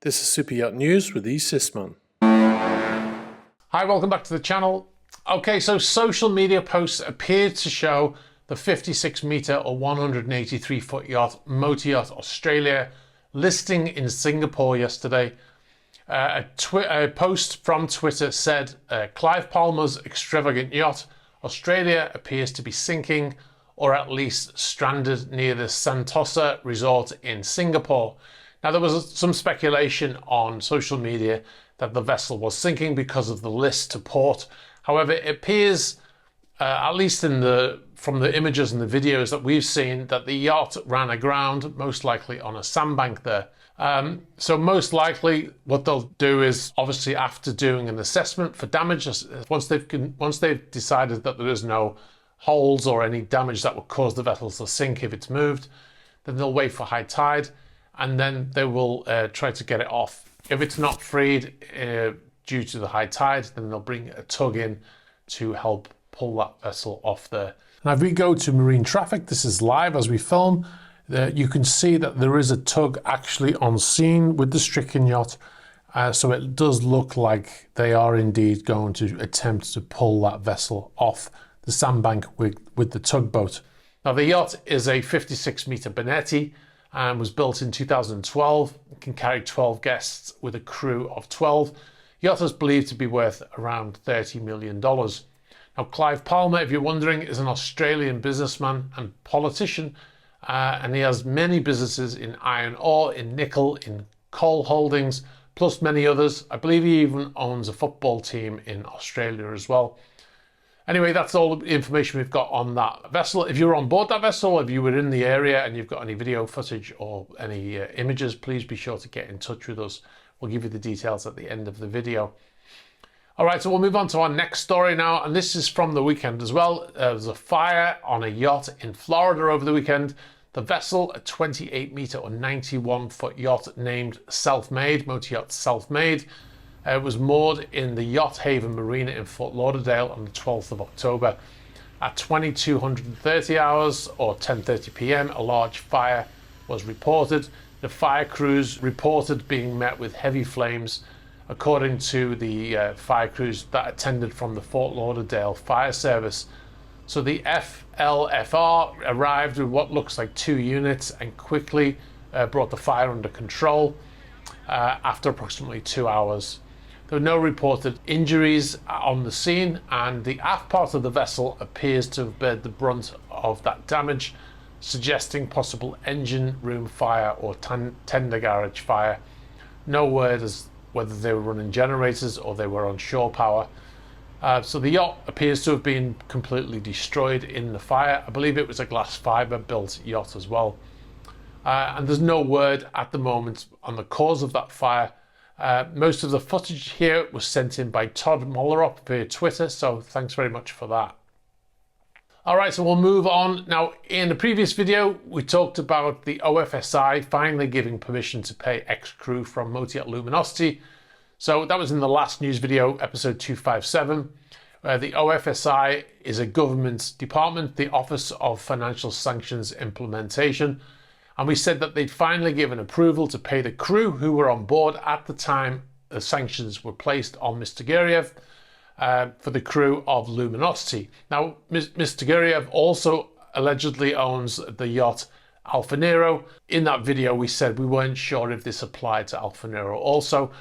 This is Super Yacht News with E. Sisman. Hi, welcome back to the channel. Okay, so social media posts appeared to show the 56 metre or 183 foot yacht, Motor Yacht Australia, listing in Singapore yesterday. A post from Twitter said, Clive Palmer's extravagant yacht, Australia appears to be sinking or at least stranded near the Sentosa resort in Singapore. Now, there was some speculation on social media that the vessel was sinking because of the list to port. However, it appears, at least from the images and the videos that we've seen, that the yacht ran aground, most likely on a sandbank there. So most likely what they'll do is, obviously after doing an assessment for damage, once they've decided that there is no holes or any damage that would cause the vessel to sink if it's moved, then they'll wait for high tide, and then they will try to get it off. If it's not freed due to the high tide, then they'll bring a tug in to help pull that vessel off there. Now, if we go to marine traffic, this is live as we film, you can see that there is a tug actually on scene with the stricken yacht. So it does look like they are indeed going to attempt to pull that vessel off the sandbank with the tugboat. Now, the yacht is a 56 metre Bonetti and was built in 2012. It can carry 12 guests with a crew of 12. Yacht is believed to be worth around $30 million. Now, Clive Palmer, if you're wondering, is an Australian businessman and politician, and he has many businesses in iron ore, in nickel, in coal holdings, plus many others. I believe he even owns a football team in Australia as well. Anyway, that's all the information we've got on that vessel. If you're on board that vessel, if you were in the area and you've got any video footage or any images, please be sure to get in touch with us. We'll give you the details at the end of the video. All right, so we'll move on to our next story now, and this is from the weekend as well. There was a fire on a yacht in Florida over the weekend. The vessel, a 28 metre or 91 foot yacht named Self-Made, Motor Yacht Self-Made, was moored in the Yacht Haven Marina in Fort Lauderdale on the 12th of October. At 2230 hours or 10:30 p.m, a large fire was reported. The fire crews reported being met with heavy flames, according to the fire crews that attended from the Fort Lauderdale Fire Service. So the FLFR arrived with what looks like 2 units and quickly brought the fire under control after approximately 2 hours. There were no reported injuries on the scene, and the aft part of the vessel appears to have bared the brunt of that damage, suggesting possible engine room fire or tender garage fire. No word as whether they were running generators or they were on shore power. So the yacht appears to have been completely destroyed in the fire. I believe it was a glass fibre built yacht as well. And there's no word at the moment on the cause of that fire. Most of the footage here was sent in by Todd Mollerop via Twitter, so thanks very much for that. All right, so we'll move on. Now, in the previous video, we talked about the OFSI finally giving permission to pay ex-crew from Motor Yacht Luminosity. So that was in the last news video, episode 257. The OFSI is a government department, the Office of Financial Sanctions Implementation. And we said that they'd finally given approval to pay the crew who were on board at the time the sanctions were placed on Mr. Guriev for the crew of Luminosity. Now, Mr. Guriev also allegedly owns the yacht Alfa Nero. In that video, we said we weren't sure if this applied to Alfa Nero also.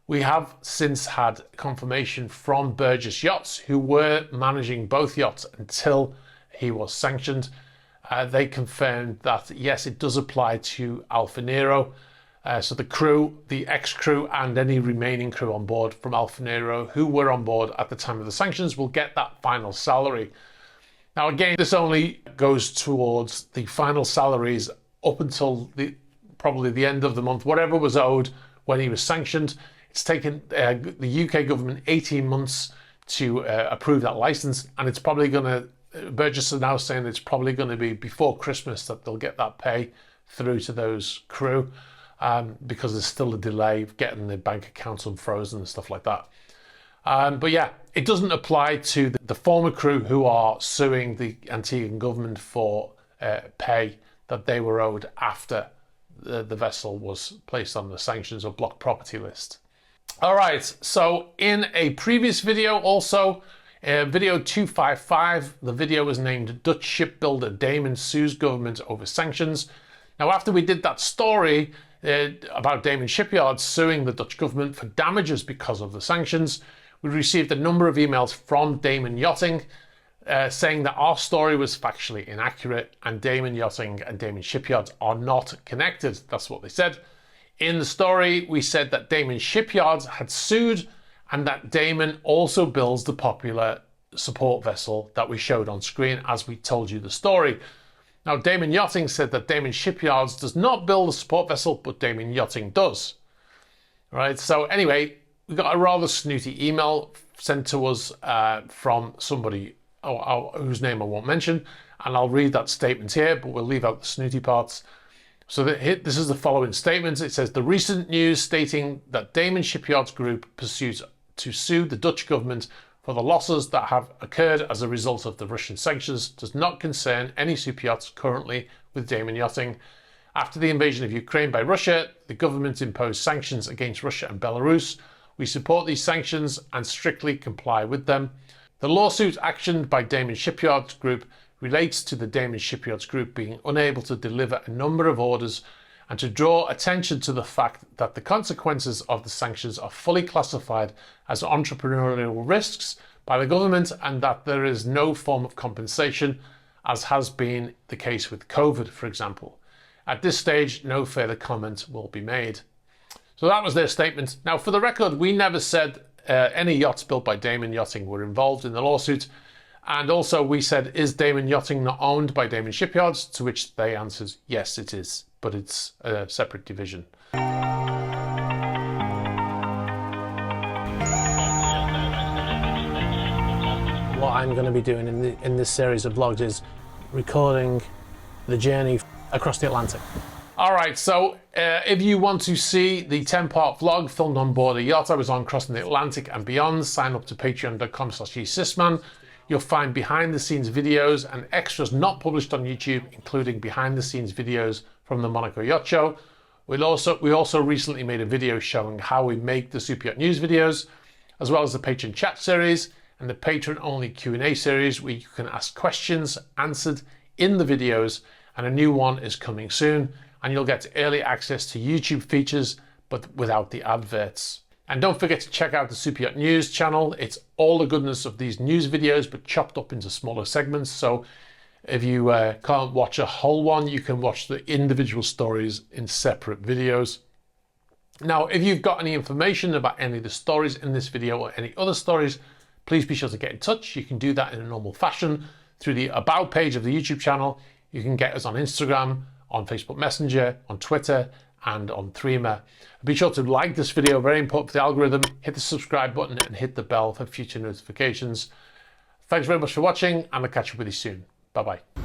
We have since had confirmation from Burgess Yachts, who were managing both yachts until he was sanctioned. They confirmed that, yes, it does apply to Alfa Nero. So the crew, the ex-crew and any remaining crew on board from Alfa Nero who were on board at the time of the sanctions will get that final salary. Now, again, this only goes towards the final salaries up until probably the end of the month, whatever was owed when he was sanctioned. It's taken the UK government 18 months to approve that license, and it's probably going to, Burgess are now saying it's probably going to be before Christmas that they'll get that pay through to those crew, because there's still a delay of getting the bank accounts unfrozen and stuff like that. But yeah, it doesn't apply to the former crew who are suing the Antiguan government for pay that they were owed after the vessel was placed on the sanctions or blocked property list. All right, so in a previous video also, video 255, the video was named Dutch Shipbuilder Damen Sues Government Over Sanctions. Now, after we did that story about Damen Shipyards suing the Dutch government for damages because of the sanctions, we received a number of emails from Damen Yachting saying that our story was factually inaccurate and Damen Yachting and Damen Shipyards are not connected. That's what they said. In the story, we said that Damen Shipyards had sued and that Damen also builds the popular support vessel that we showed on screen as we told you the story. Now, Damen Yachting said that Damen Shipyards does not build a support vessel, but Damen Yachting does. Right, so anyway, we got a rather snooty email sent to us from somebody whose name I won't mention, and I'll read that statement here, but we'll leave out the snooty parts. So this is the following statement. It says, the recent news stating that Damen Shipyards Group pursues to sue the Dutch government for the losses that have occurred as a result of the Russian sanctions does not concern any superyachts currently with Damen Yachting. After the invasion of Ukraine by Russia, the government imposed sanctions against Russia and Belarus. We support these sanctions and strictly comply with them. The lawsuit actioned by Damen Shipyards Group relates to the Damen Shipyards Group being unable to deliver a number of orders and to draw attention to the fact that the consequences of the sanctions are fully classified as entrepreneurial risks by the government and that there is no form of compensation, as has been the case with COVID, for example. At this stage, no further comment will be made. So that was their statement. Now, for the record, we never said any yachts built by Damen Yachting were involved in the lawsuit. And also we said, is Damen Yachting not owned by Damen Shipyards? To which they answered, yes, it is, but it's a separate division. What I'm going to be doing in this series of vlogs is recording the journey across the Atlantic. All right, so if you want to see the 10-part vlog filmed on board a yacht I was on crossing the Atlantic and beyond, sign up to patreon.com/ysysman. You'll find behind-the-scenes videos and extras not published on YouTube, including behind-the-scenes videos from the Monaco Yacht Show. We also recently made a video showing how we make the Super Yacht News videos, as well as the Patreon chat series and the patron-only Q&A series where you can ask questions answered in the videos, and a new one is coming soon, and you'll get early access to YouTube features, but without the adverts. And don't forget to check out the Super Yacht News channel. It's all the goodness of these news videos, but chopped up into smaller segments. So if you can't watch a whole one, you can watch the individual stories in separate videos. Now, if you've got any information about any of the stories in this video or any other stories, please be sure to get in touch. You can do that in a normal fashion through the About page of the YouTube channel. You can get us on Instagram, on Facebook Messenger, on Twitter, and on Threema. Be sure to like this video, very important for the algorithm. Hit the subscribe button and hit the bell for future notifications. Thanks very much for watching, and I'll catch up with you soon. Bye-bye.